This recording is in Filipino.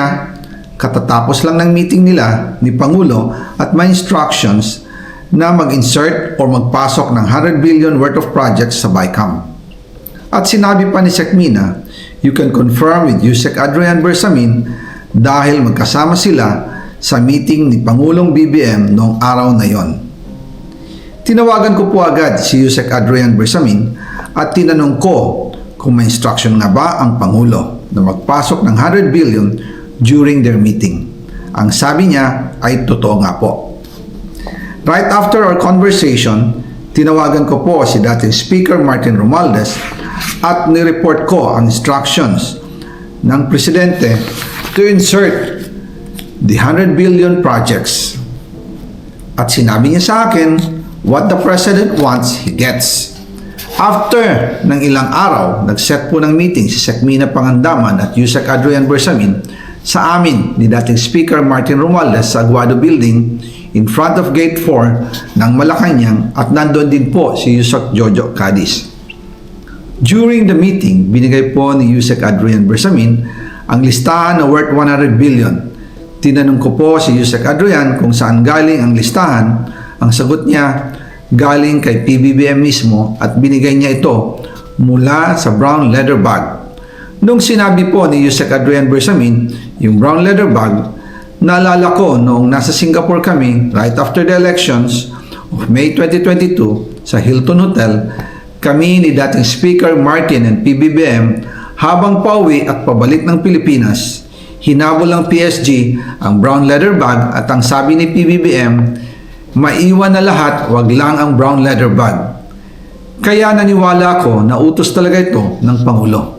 niya, katatapos lang ng meeting nila ni Pangulo at may instructions na mag-insert o magpasok ng 100 billion worth of projects sa BICAM. At sinabi pa ni Sec Mina, you can confirm with Yusek Adrian Bersamin dahil magkasama sila sa meeting ni Pangulong BBM noong araw na yon. Tinawagan ko po agad si Yusek Adrian Bersamin at tinanong ko kung may instruction nga ba ang Pangulo na magpasok ng 100 billion during their meeting. Ang sabi niya ay totoo nga po. Right after our conversation, tinawagan ko po si dating Speaker Martin Romualdez at nireport ko ang instructions ng Presidente to insert the 100 billion projects. At sinabi niya sa akin, what the President wants, he gets. After ng ilang araw, nag-set po ng meeting si Sec Mina Pangandaman at Yusek Adrian Bersamin sa amin ni dating Speaker Martin Romualdez sa Aguado Building in front of Gate 4 ng Malacanang at nandoon din po si Yusek Jojo Cadiz. During the meeting, binigay po ni Yusek Adrian Bersamin ang listahan na worth 100 billion. Tinanong ko po si Yusek Adrian kung saan galing ang listahan. Ang sagot niya, galing kay PBBM mismo at binigay niya ito mula sa brown leather bag. Nung sinabi po ni Yusek Adrian Bersamin yung brown leather bag, naalala ko noong nasa Singapore kami right after the elections of May 2022 sa Hilton Hotel, kami ni dating Speaker Martin and PBBM habang pauwi at pabalik ng Pilipinas, hinabol ng PSG ang brown leather bag at ang sabi ni PBBM, maiwan na lahat, wag lang ang brown leather bag. Kaya naniwala ko na utos talaga ito ng Pangulo.